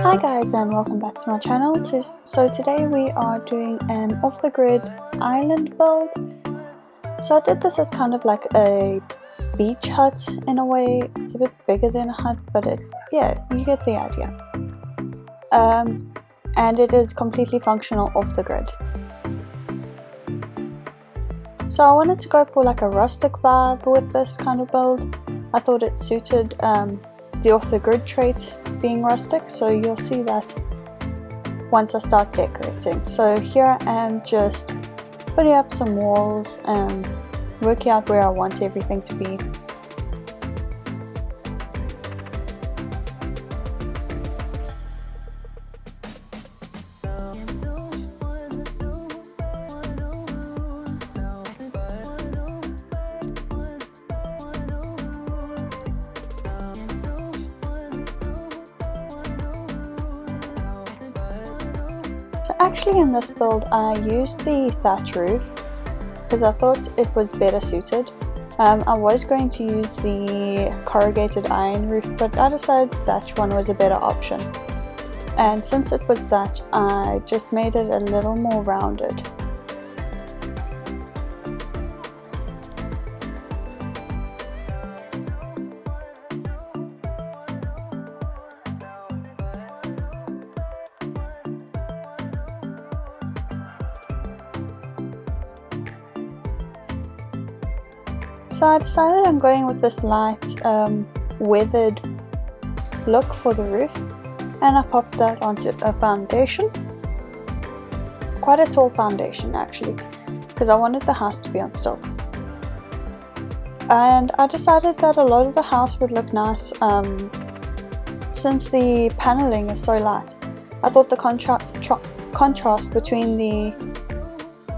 Hi guys, and welcome back to my channel. So today we are doing an off-the-grid island build. So I did this as kind of like a beach hut in a way. It's a bit bigger than a hut, but yeah, you get the idea. And it is completely functional off the grid. So I wanted to go for like a rustic vibe with this kind of build. I thought it suited the off-the-grid trait being rustic, so you'll see that once I start decorating. So here I am just putting up some walls and working out where I want everything to be. Actually, in this build I used the thatch roof because I thought it was better suited. I was going to use the corrugated iron roof, but I decided thatch one was a better option. And since it was thatch, I just made it a little more rounded. So I decided I'm going with this light weathered look for the roof, and I popped that onto a foundation. Quite a tall foundation actually, because I wanted the house to be on stilts. And I decided that a lot of the house would look nice since the paneling is so light. I thought the contrast between the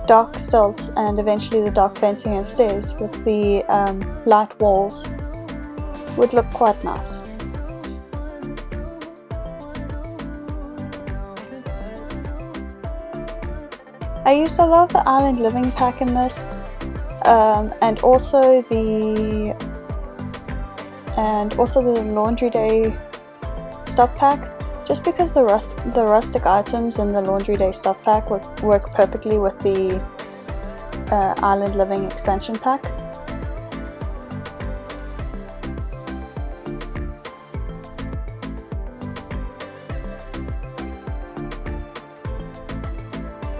dark stilts and eventually the dark fencing and stairs with the light walls would look quite nice. I used a lot of the island living pack in this, and also the laundry day stuff pack, just because the rustic items in the laundry day stuff pack would work perfectly with the island living expansion pack.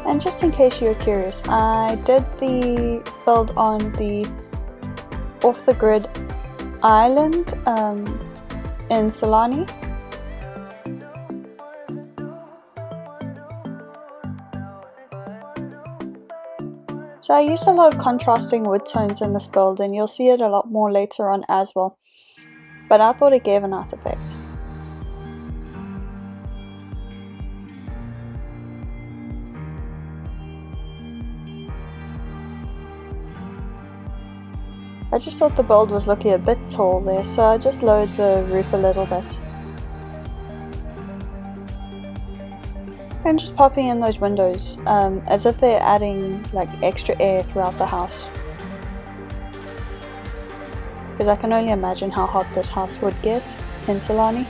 And just in case you're curious, I did the build on the off-the-grid island in Solani. So I used a lot of contrasting wood tones in this build, and you'll see it a lot more later on as well, but I thought it gave a nice effect. I just thought the build was looking a bit tall there, so I just lowered the roof a little bit. And just popping in those windows as if they're adding like extra air throughout the house, because I can only imagine how hot this house would get in Solani.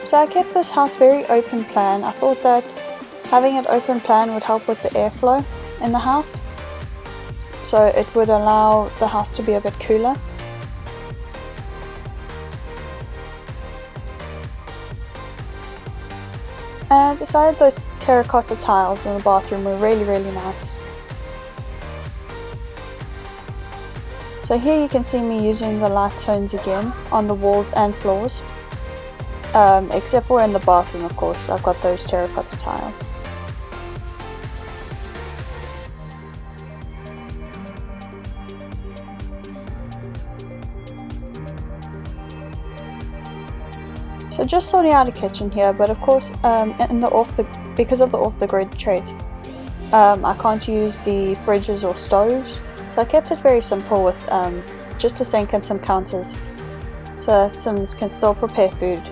So I kept this house very open plan. I thought that having it open plan would help with the airflow in the house, so it would allow the house to be a bit cooler. And I decided those terracotta tiles in the bathroom were really nice. So here you can see me using the light tones again on the walls and floors, except for in the bathroom, of course. I've got those terracotta tiles. So just sorting out a kitchen here, but of course because of the off-the-grid trait, I can't use the fridges or stoves, so I kept it very simple with just a sink and some counters, so that Sims can still prepare food.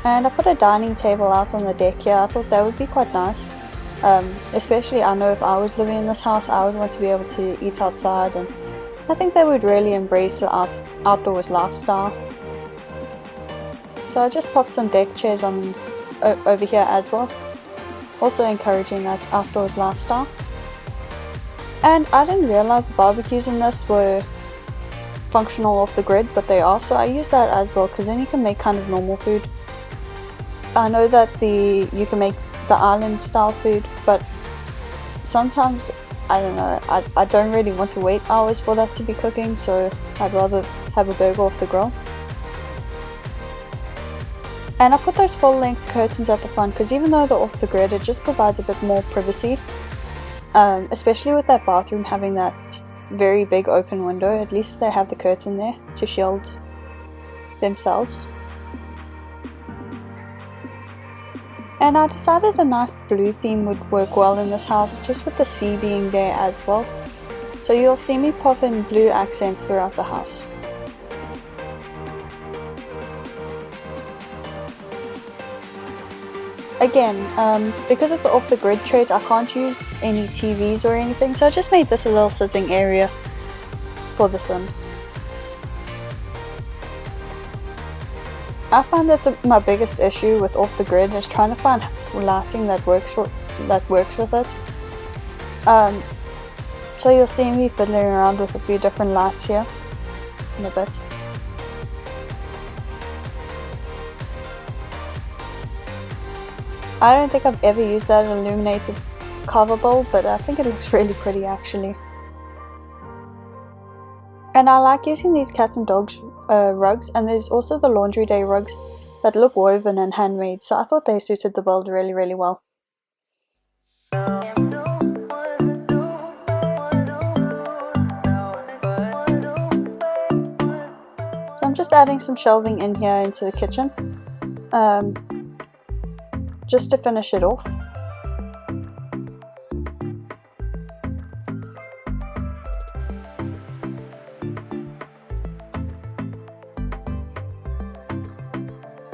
And I put a dining table out on the deck here. I thought that would be quite nice. Especially I know if I was living in this house, I would want to be able to eat outside, and I think they would really embrace the outdoors lifestyle. So I just popped some deck chairs on over here as well, also encouraging that outdoors lifestyle. And I didn't realize the barbecues in this were functional off the grid, but they are, so I use that as well, because then you can make kind of normal food. I know that you can make the island style food, but sometimes, I don't know, I don't really want to wait hours for that to be cooking, so I'd rather have a burger off the grill. And I put those full length curtains at the front, because even though they're off the grid, it just provides a bit more privacy, especially with that bathroom having that very big open window. At least they have the curtain there to shield themselves. And I decided a nice blue theme would work well in this house, just with the sea being there as well. So you'll see me pop in blue accents throughout the house. Again, because of the off-the-grid trait, I can't use any TVs or anything, so I just made this a little sitting area for The Sims. I find that my biggest issue with off-the-grid is trying to find lighting that works with it. So you'll see me fiddling around with a few different lights here in a bit. I don't think I've ever used that illuminated cover bowl, but I think it looks really pretty actually. And I like using these cats and dogs rugs, and there's also the laundry day rugs that look woven and handmade, so I thought they suited the build really, really well. So I'm just adding some shelving in here into the kitchen, just to finish it off.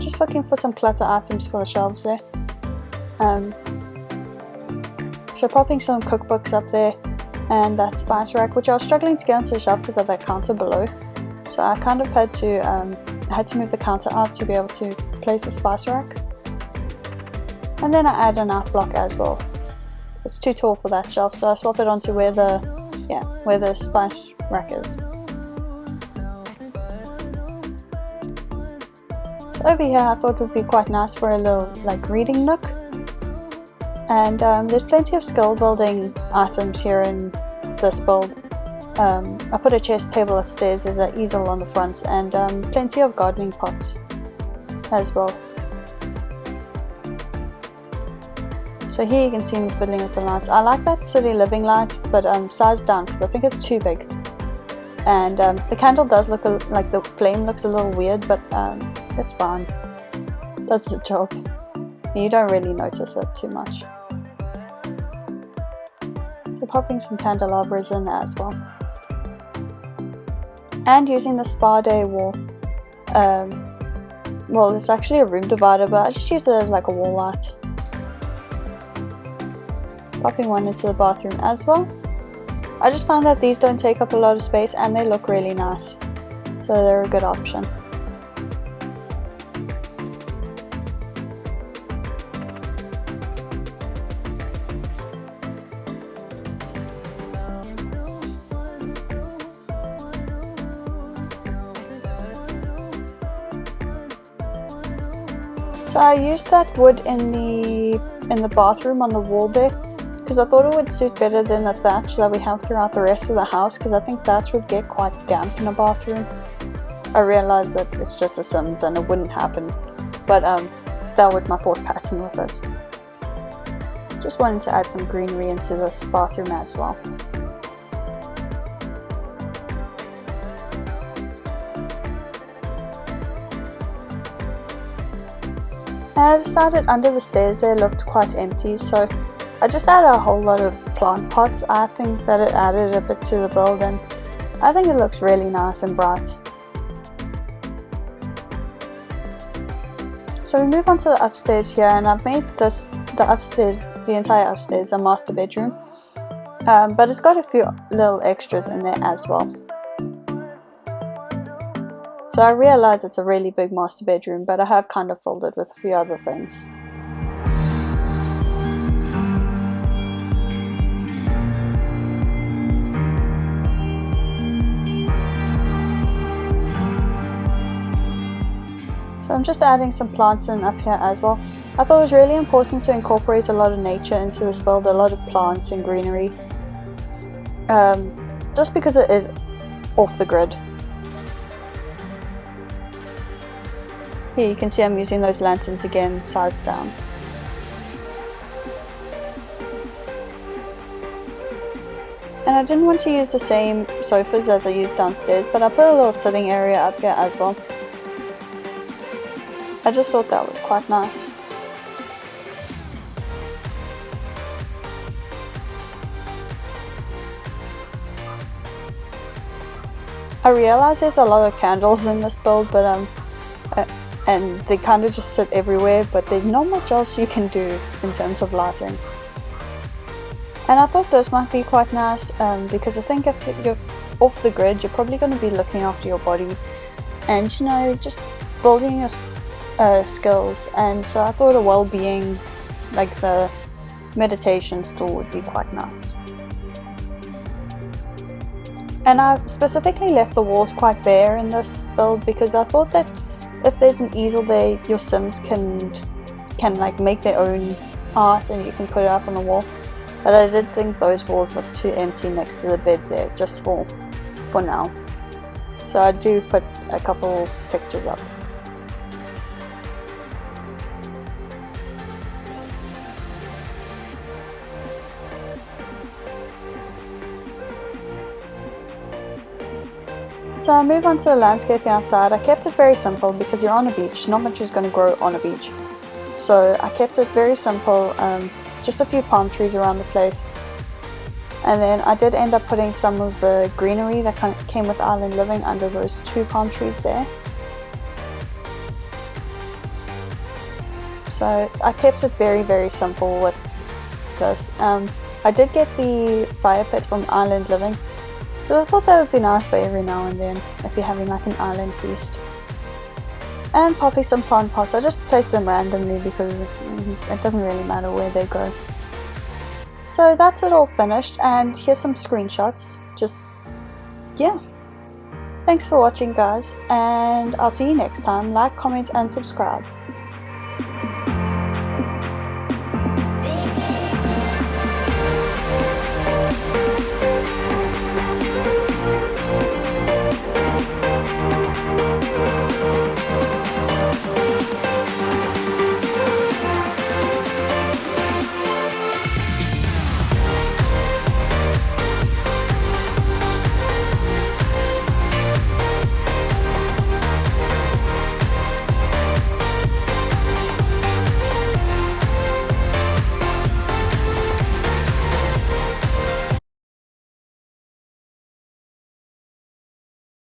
Just looking for some clutter items for the shelves there. So popping some cookbooks up there, and that spice rack, which I was struggling to get onto the shelf because of that counter below. So I kind of had to move the counter out to be able to place the spice rack. And then I add a knife block as well. It's too tall for that shelf, so I swap it onto where the spice rack is. So over here I thought would be quite nice for a little reading nook. And there's plenty of skill building items here in this build. I put a chest table upstairs, there's an easel on the front, and plenty of gardening pots as well. So here you can see me fiddling with the lights. I like that city living light, but sized down because I think it's too big. And the candle does look like the flame looks a little weird, but it's fine. Does the job. You don't really notice it too much. So popping some candelabras in as well. And using the spa day wall. Well, it's actually a room divider, but I just use it as like a wall light. Popping one into the bathroom as well. I just found that these don't take up a lot of space and they look really nice, so they're a good option. So I used that wood in the bathroom on the wall there, because I thought it would suit better than the thatch that we have throughout the rest of the house, because I think thatch would get quite damp in a bathroom. I realized that it's just a Sims and it wouldn't happen, but that was my thought pattern with it. Just wanted to add some greenery into this bathroom as well. And I decided under the stairs there looked quite empty, so I just added a whole lot of plant pots. I think that it added a bit to the build, and I think it looks really nice and bright. So we move on to the upstairs here, and I've made this the upstairs, the entire upstairs, a master bedroom, but it's got a few little extras in there as well. So I realize it's a really big master bedroom, but I have kind of filled it with a few other things. So I'm just adding some plants in up here as well. I thought it was really important to incorporate a lot of nature into this build, a lot of plants and greenery, just because it is off the grid. Here you can see I'm using those lanterns again, sized down. And I didn't want to use the same sofas as I used downstairs, but I put a little sitting area up here as well. I just thought that was quite nice. I realize there's a lot of candles in this build, but and they kind of just sit everywhere, but there's not much else you can do in terms of lighting. And I thought this might be quite nice, because I think if you're off the grid, you're probably going to be looking after your body and, you know, just building your skills. And so I thought a well-being, like the meditation stool, would be quite nice. And I specifically left the walls quite bare in this build because I thought that if there's an easel there, your Sims can like make their own art and you can put it up on the wall. But I did think those walls look too empty next to the bed there, just for now. So I do put a couple pictures up. So I move on to the landscaping outside. I kept it very simple because you're on a beach, not much is going to grow on a beach. So I kept it very simple, just a few palm trees around the place. And then I did end up putting some of the greenery that came with Island Living under those 2 palm trees there. So I kept it very, very simple with this. I did get the fire pit from Island Living. So I thought that would be nice for every now and then, if you're having like an island feast. And popping some plant pots. I just place them randomly because it doesn't really matter where they go. So that's it all finished, and here's some screenshots. Just, yeah. Thanks for watching, guys, and I'll see you next time. Like, comment, and subscribe.